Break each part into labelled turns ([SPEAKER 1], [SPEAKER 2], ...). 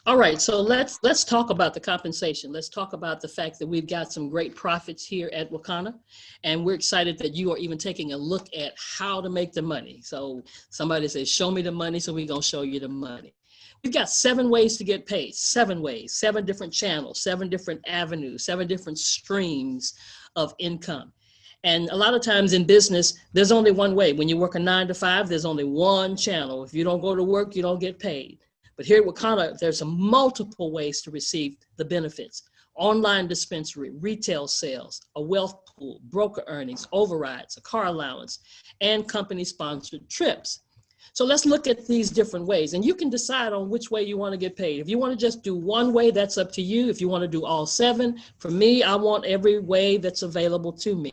[SPEAKER 1] All right, so let's talk about the compensation. Let's talk about the fact that we've got some great profits here at Wakana, and we're excited that you are even taking a look at how to make the money. So somebody says, "Show me the money," so we're gonna show you the money. We've got 7 ways to get paid. 7 ways, 7 different channels, 7 different avenues, 7 different streams of income. And a lot of times in business, there's only one way. When you work a 9 to 5, there's only one channel. If you don't go to work, you don't get paid. But here at Wakana, there's multiple ways to receive the benefits. Online dispensary, retail sales, a wealth pool, broker earnings, overrides, a car allowance, and company-sponsored trips. So let's look at these different ways, and you can decide on which way you want to get paid. If you want to just do one way, that's up to you. If you want to do all 7, for me, I want every way that's available to me.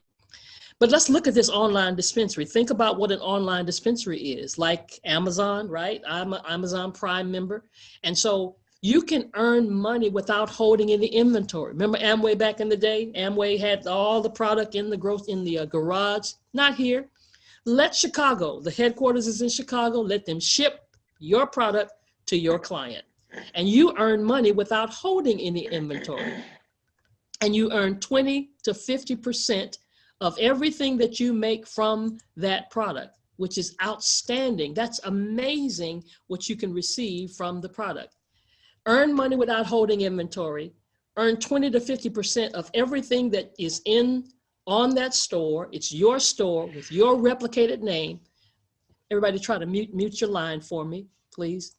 [SPEAKER 1] But let's look at this online dispensary. Think about what an online dispensary is, like Amazon, right? I'm an Amazon Prime member. And so you can earn money without holding any inventory. Remember Amway back in the day? Amway had all the product in the garage. Not here. Let Chicago, the headquarters is in Chicago, let them ship your product to your client. And you earn money without holding any inventory. And you earn 20 to 50% of everything that you make from that product, which is outstanding. That's amazing what you can receive from the product. Earn money without holding inventory. Earn 20 to 50% of everything that is on that store. It's your store with your replicated name. Everybody try to mute your line for me, please.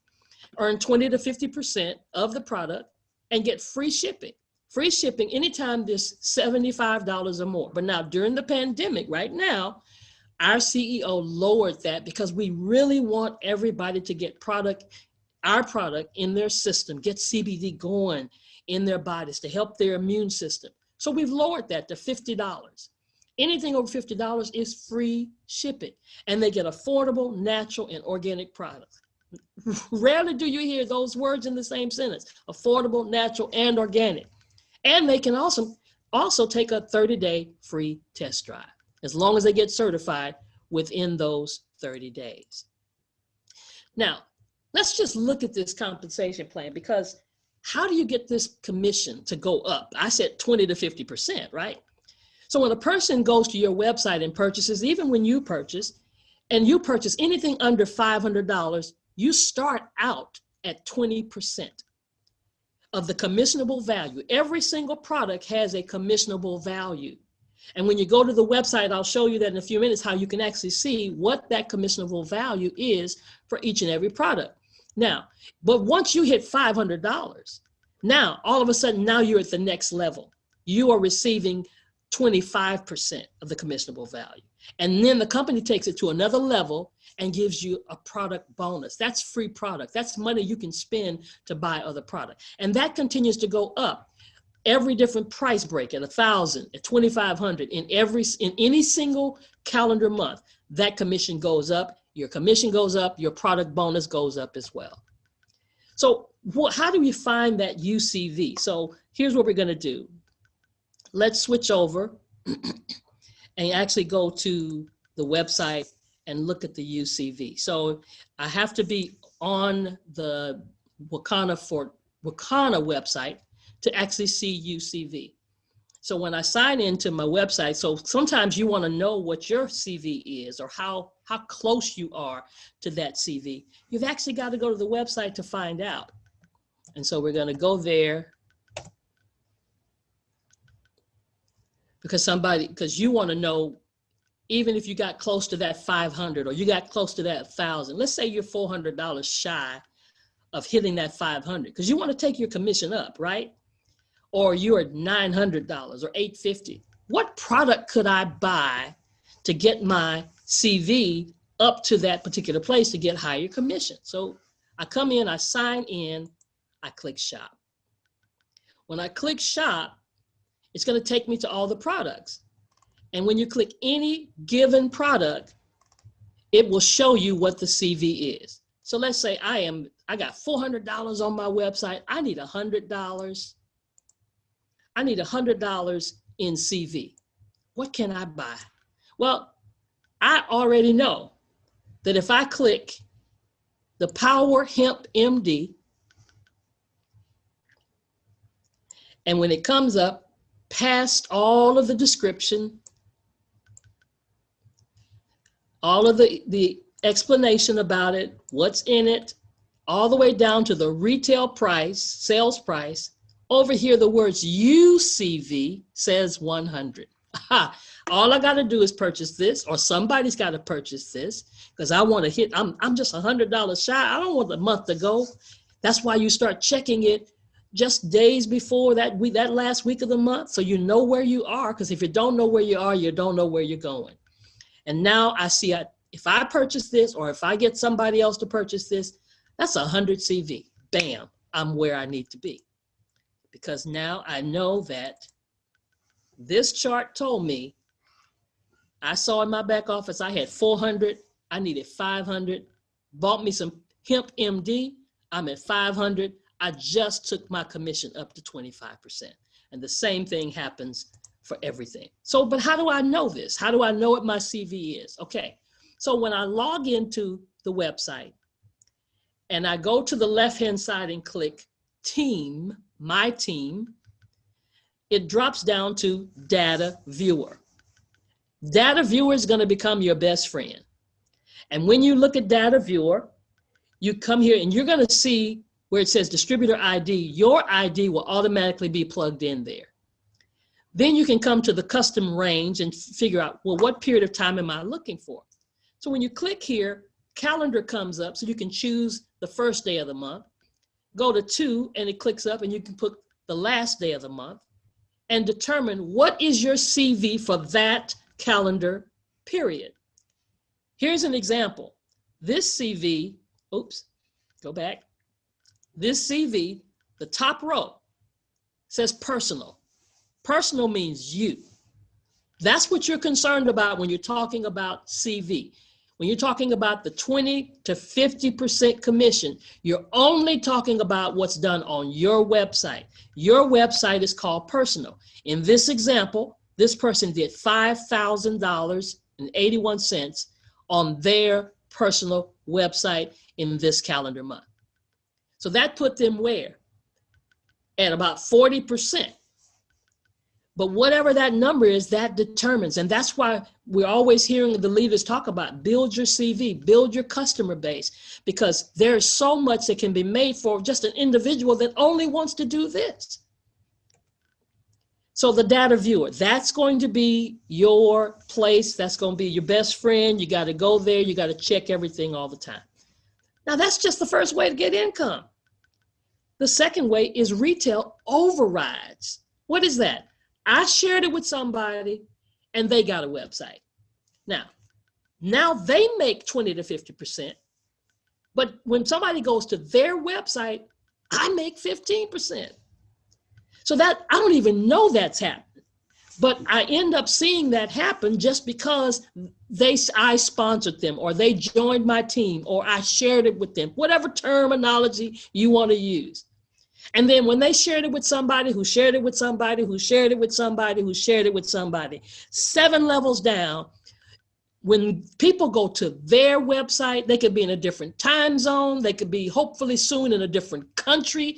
[SPEAKER 1] Earn 20 to 50% of the product and get free shipping. Free shipping anytime there's $75 or more. But now during the pandemic, right now, our CEO lowered that because we really want everybody to get our product in their system, get CBD going in their bodies to help their immune system. So we've lowered that to $50. Anything over $50 is free shipping. And they get affordable, natural, and organic products. Rarely do you hear those words in the same sentence, affordable, natural, and organic. And they can also take a 30-day free test drive, as long as they get certified within those 30 days. Now, let's just look at this compensation plan, because how do you get this commission to go up? I said 20 to 50%, right? So when a person goes to your website and purchases, even when you purchase, and you purchase anything under $500, you start out at 20% of the commissionable value. Every single product has a commissionable value. And when you go to the website, I'll show you that in a few minutes, how you can actually see what that commissionable value is for each and every product. Now, but once you hit $500, now all of a sudden, now you're at the next level. You are receiving 25% of the commissionable value. And then the company takes it to another level and gives you a product bonus. That's free product. That's money you can spend to buy other product. And that continues to go up. Every different price break at $1,000, at $2,500, in any single calendar month, that commission goes up. Your commission goes up. Your product bonus goes up as well. So how do we find that UCV? So here's what we're going to do. Let's switch over and actually go to the website and look at the UCV. So I have to be on the Wakana website to actually see UCV. So when I sign into my website, so sometimes you want to know what your CV is, or how close you are to that CV. You've actually got to go to the website to find out. And so we're going to go there, because you want to know, even if you got close to that 500 or you got close to that 1,000, let's say you're $400 shy of hitting that 500, because you want to take your commission up, right? Or you're at $900 or $850. What product could I buy to get my CV up to that particular place to get higher commission? So I come in, I sign in, I click shop. When I click shop, it's going to take me to all the products. And when you click any given product, it will show you what the CV is. So let's say I got $400 on my website. I need $100. I need $100 in CV. What can I buy? Well, I already know that if I click the Power Hemp MD, And when it comes up, past all of the description, all of the explanation about it, what's in it, all the way down to the retail price, sales price, over here, the words UCV says 100. Aha. All I got to do is purchase this, or somebody's got to purchase this, because I want to hit, I'm just $100 shy. I don't want the month to go. That's why you start checking it just days before that week, that last week of the month, so you know where you are, because if you don't know where you are, you don't know where you're going. And now I see, if I purchase this, or if I get somebody else to purchase this, that's 100 CV. Bam, I'm where I need to be. Because now I know that this chart told me, I saw in my back office, I had 400, I needed 500, bought me some hemp MD, I'm at 500, I just took my commission up to 25%. And the same thing happens for everything. So, but how do I know this? How do I know what my CV is? Okay, so when I log into the website and I go to the left-hand side and click Team, My Team, it drops down to Data Viewer. Data Viewer is going to become your best friend. And when you look at Data Viewer, you come here and you're going to see where it says Distributor ID, your ID will automatically be plugged in there. Then you can come to the custom range and figure out, well, what period of time am I looking for? So when you click here, calendar comes up so you can choose the first day of the month. Go to 2 and it clicks up and you can put the last day of the month and determine what is your CV for that calendar period. Here's an example. This CV, oops, go back. This CV, the top row says personal. Personal means you. That's what you're concerned about when you're talking about CV. When you're talking about the 20 to 50% commission, you're only talking about what's done on your website. Your website is called personal. In this example, this person did $5,000.81 on their personal website in this calendar month. So that put them where? At about 40%. But whatever that number is, that determines. And that's why we're always hearing the leaders talk about build your CV, build your customer base, because there's so much that can be made for just an individual that only wants to do this. So the data viewer, that's going to be your place. That's going to be your best friend. You got to go there. You got to check everything all the time. Now, that's just the first way to get income. The second way is retail overrides. What is that? I shared it with somebody and they got a website. Now they make 20 to 50%, but when somebody goes to their website, I make 15%. So that I don't even know that's happening, but I end up seeing that happen just because I sponsored them, or they joined my team, or I shared it with them, whatever terminology you want to use. And then when they shared it with somebody who shared it with somebody who shared it with somebody who shared it with somebody, 7 levels down, when people go to their website, they could be in a different time zone. They could be hopefully soon in a different country.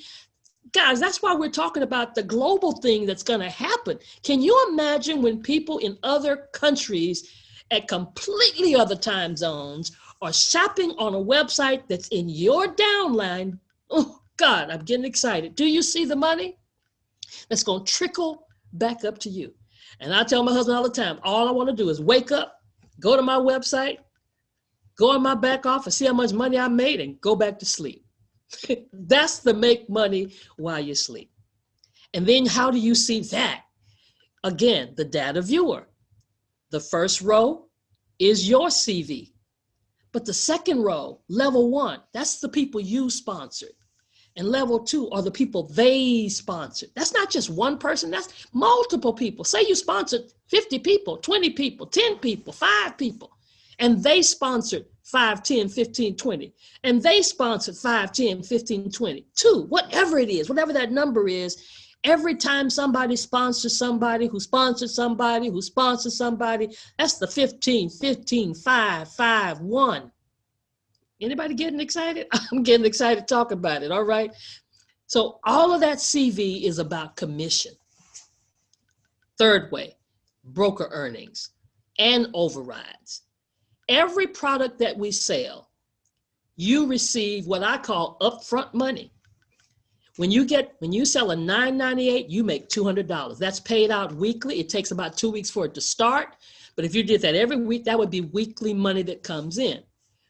[SPEAKER 1] Guys, that's why we're talking about the global thing that's going to happen. Can you imagine when people in other countries at completely other time zones are shopping on a website that's in your downline? Oh, God, I'm getting excited. Do you see the money that's going to trickle back up to you? And I tell my husband all the time, all I want to do is wake up, go to my website, go in my back office, see how much money I made, and go back to sleep. That's the make money while you sleep. And then how do you see that? Again, the data viewer. The first row is your CV. But the second row, level 1, that's the people you sponsored. And level 2 are the people they sponsored. That's not just one person, that's multiple people. Say you sponsored 50 people, 20 people, 10 people, 5 people, and they sponsored 5, 10, 15, 20, and they sponsored 5, 10, 15, 20, 2, whatever it is, whatever that number is. Every time somebody sponsors somebody who sponsored somebody who sponsored somebody, that's the 15, 15, 5, 5, 1. Anybody getting excited? I'm getting excited to talk about it, all right? So all of that CV is about commission. Third way, broker earnings and overrides. Every product that we sell, you receive what I call upfront money. When you sell a $9.98, you make $200. That's paid out weekly. It takes about 2 weeks for it to start. But if you did that every week, that would be weekly money that comes in.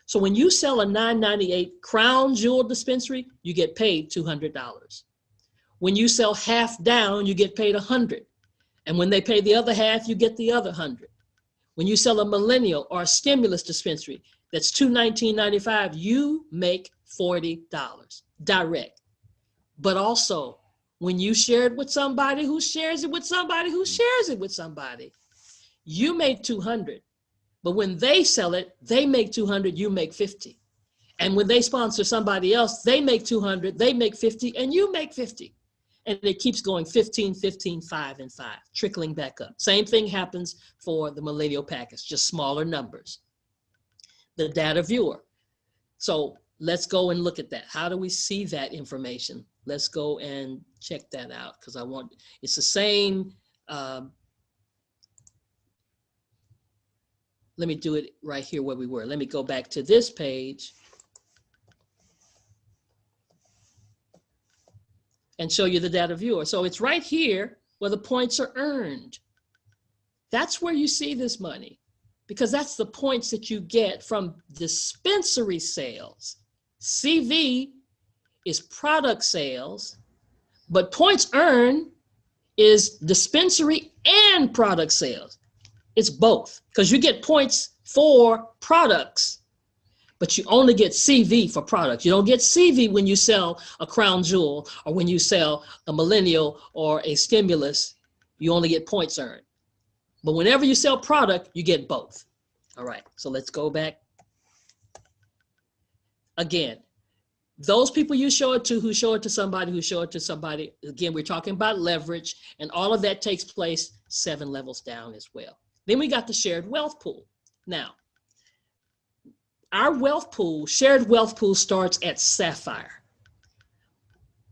[SPEAKER 1] So when you sell a $9.98 crown jewel dispensary, you get paid $200. When you sell half down, you get paid $100. And when they pay the other half, you get the other $100. When you sell a millennial or a stimulus dispensary that's $219.95, you make $40 direct. But also, when you share it with somebody who shares it with somebody who shares it with somebody, you make $200. But when they sell it, they make $200, you make $50. And when they sponsor somebody else, they make $200, they make $50, and you make $50. And it keeps going 15, 15, 5, and 5, trickling back up. Same thing happens for the millennial package, just smaller numbers. The data viewer. So let's go and look at that. How do we see that information? Let's go and check that out because it's the same. Let me do it right here where we were. Let me go back to this page and show you the data viewer. So it's right here where the points are earned. That's where you see this money because that's the points that you get from dispensary sales. CV is product sales, but points earned is dispensary and product sales. It's both because you get points for products, but you only get CV for products. You don't get CV when you sell a crown jewel or when you sell a millennial or a stimulus. You only get points earned. But whenever you sell product, you get both. All right, so let's go back. Again, those people you show it to, who show it to somebody, again, we're talking about leverage, and all of that takes place 7 levels down as well. Then we got the shared wealth pool. Now, our shared wealth pool starts at Sapphire.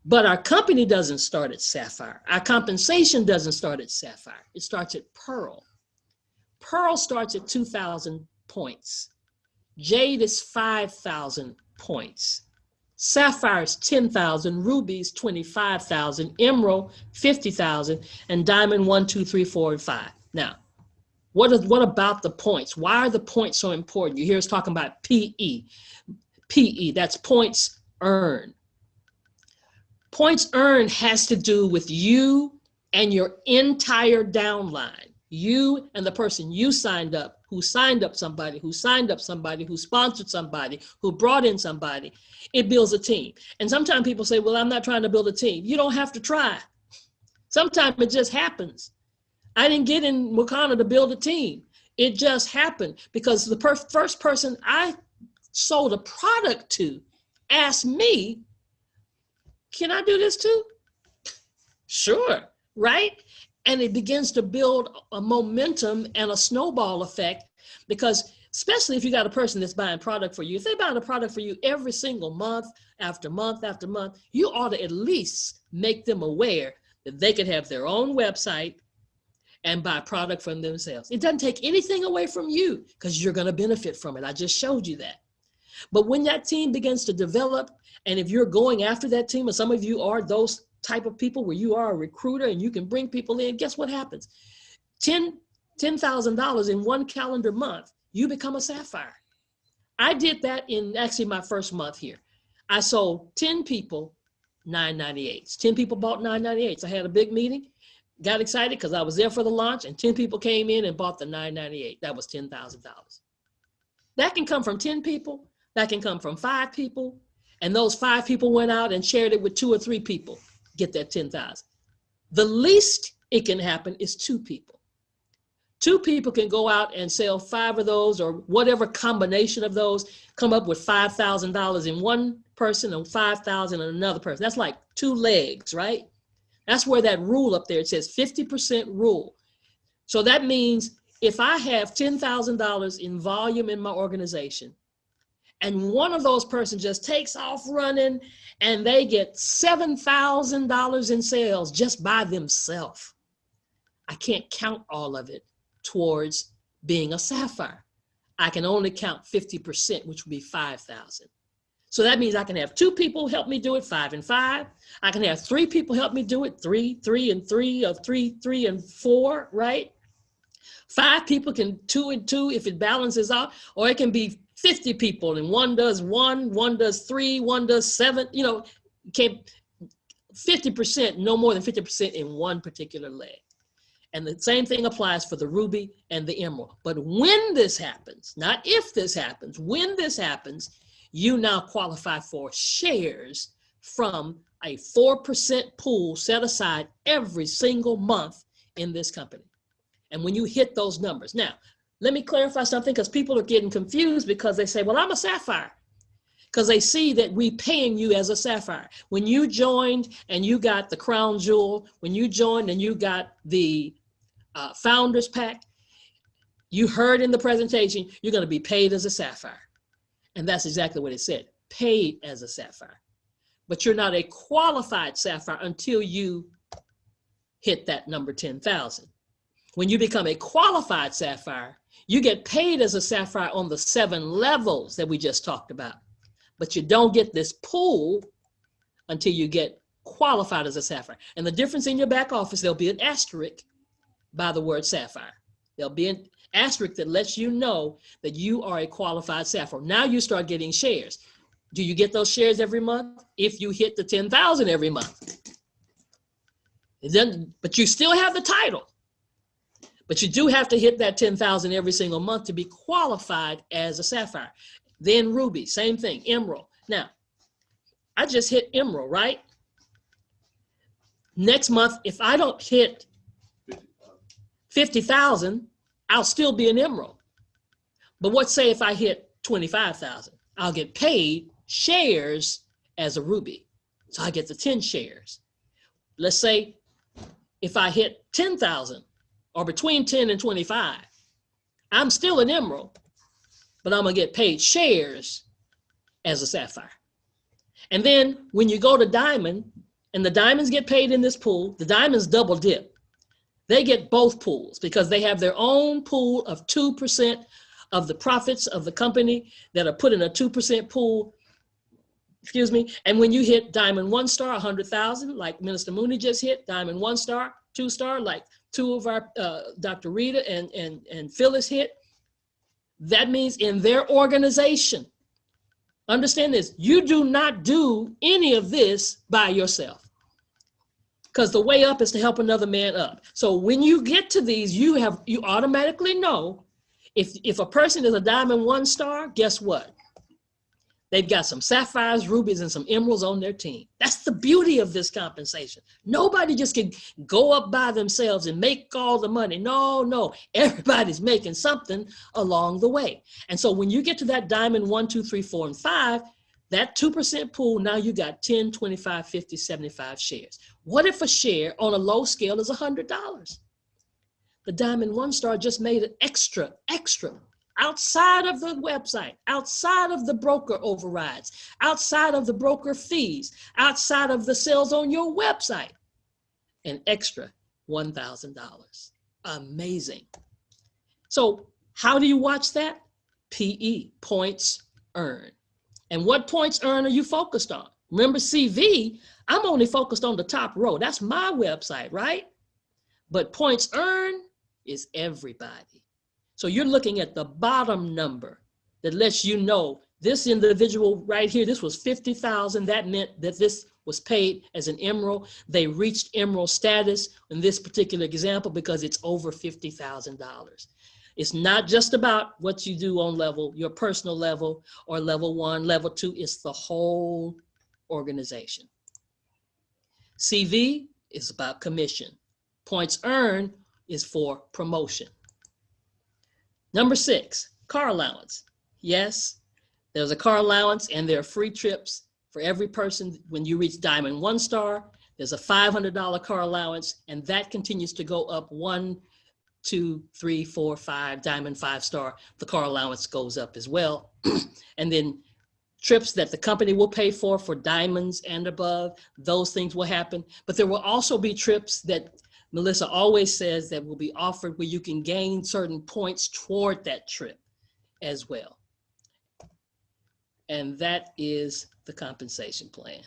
[SPEAKER 1] But our company doesn't start at Sapphire. Our compensation doesn't start at Sapphire. It starts at Pearl. Pearl starts at 2,000 points. Jade is 5,000 points. Sapphire is 10,000, Ruby's 25,000, Emerald 50,000, and Diamond 1, 2, 3, 4, and 5. Now, what about the points? Why are the points so important? You hear us talking about PE. PE, that's points earned. Points earned has to do with you and your entire downline. You and the person you signed up, who signed up somebody, who signed up somebody, who sponsored somebody, who brought in somebody. It builds a team. And sometimes people say, well, I'm not trying to build a team. You don't have to try. Sometimes it just happens. I didn't get in Wakanda to build a team. It just happened because the first person I sold a product to asked me, can I do this too? Sure, right? And it begins to build a momentum and a snowball effect because especially if you got a person that's buying product for you, if they're buying a product for you every single month after month after month, you ought to at least make them aware that they could have their own website and buy product from themselves. It doesn't take anything away from you because you're going to benefit from it. I just showed you that. But when that team begins to develop, and if you're going after that team, and some of you are those type of people where you are a recruiter and you can bring people in, guess what happens? $10,000 in one calendar month, you become a Sapphire. I did that in actually my first month here. I sold 10 people $9.98. 10 people bought $9.98. I had a big meeting, got excited because I was there for the launch, and 10 people came in and bought the $9.98. That was $10,000. That can come from 10 people. That can come from 5 people. And those 5 people went out and shared it with 2 or 3 people. Get that 10,000. The least it can happen is 2 people. 2 people can go out and sell 5 of those or whatever combination of those, come up with $5,000 in one person and $5,000 in another person. That's like 2 legs, right? That's where that rule up there, it says 50% rule. So that means if I have $10,000 in volume in my organization and one of those persons just takes off running and they get $7,000 in sales just by themselves. I can't count all of it towards being a sapphire. I can only count 50%, which would be 5,000. So that means I can have 2 people help me do it, 5 and 5. I can have 3 people help me do it, 3, 3 and 3, or 3, 3 and 4, right? 5 people can 2 and 2 if it balances out, or it can be 50 people and one does 1, one does 3, one does 7, you know, 50%, no more than 50% in one particular leg. And the same thing applies for the ruby and the emerald. But when this happens, not if this happens, when this happens, you now qualify for shares from a 4% pool set aside every single month in this company. And when you hit those numbers, now, let me clarify something, because people are getting confused because they say, well, I'm a sapphire. Because they see that we paying you as a sapphire. When you joined and you got the crown jewel, when you joined and you got the founders pack, you heard in the presentation, you're going to be paid as a sapphire. And that's exactly what it said, paid as a sapphire. But you're not a qualified sapphire until you hit that number 10,000. When you become a qualified sapphire, you get paid as a sapphire on the 7 levels that we just talked about. But you don't get this pool until you get qualified as a sapphire. And the difference in your back office, there'll be an asterisk by the word sapphire. There'll be an asterisk that lets you know that you are a qualified sapphire. Now you start getting shares. Do you get those shares every month? If you hit the 10,000 every month. Then, but you still have the title. But you do have to hit that 10,000 every single month to be qualified as a sapphire. Then ruby, same thing, emerald. Now, I just hit emerald, right? Next month, if I don't hit 50,000, I'll still be an emerald. But what say if I hit 25,000? I'll get paid shares as a ruby. So I get the 10 shares. Let's say if I hit 10,000 or between 10 and 25, I'm still an emerald, but I'm gonna get paid shares as a sapphire. And then when you go to diamond, and the diamonds get paid in this pool, the diamonds double dip. They get both pools because they have their own pool of 2% of the profits of the company that are put in a 2% pool, and when you hit diamond 1 star, 100,000, like Minister Mooney just hit, diamond 1 star, 2 star, like 2 of our, Dr. Rita and Phyllis hit, that means in their organization, understand this, you do not do any of this by yourself. Because the way up is to help another man up. So when you get to these, you automatically know if a person is a diamond 1 star, guess what? They've got some sapphires, rubies, and some emeralds on their team. That's the beauty of this compensation. Nobody just can go up by themselves and make all the money. No, everybody's making something along the way. And so when you get to that diamond 1, 2, 3, 4, and 5, that 2% pool, now you got 10, 25, 50, 75 shares. What if a share on a low scale is $100? The diamond 1 star just made an extra, outside of the website, outside of the broker overrides, outside of the broker fees, outside of the sales on your website, an extra $1,000. Amazing. So how do you watch that? PE, points earned. And what points earned are you focused on? Remember CV, I'm only focused on the top row. That's my website, right? But points earned is everybody. So you're looking at the bottom number that lets you know this individual right here, this was 50,000. That meant that this was paid as an emerald. They reached emerald status in this particular example because it's over $50,000. It's not just about what you do on level, your personal level or level 1, level 2, it's the whole organization. CV is about commission. Points earned is for promotion. Number 6, car allowance. Yes, there's a car allowance and there are free trips for every person. When you reach diamond 1 star, there's a $500 car allowance, and that continues to go up 1, 2, 3, 4, 5, diamond 5 star. The car allowance goes up as well. And then trips that the company will pay for diamonds and above. Those things will happen. But there will also be trips that Melissa always says that will be offered where you can gain certain points toward that trip as well. And that is the compensation plan.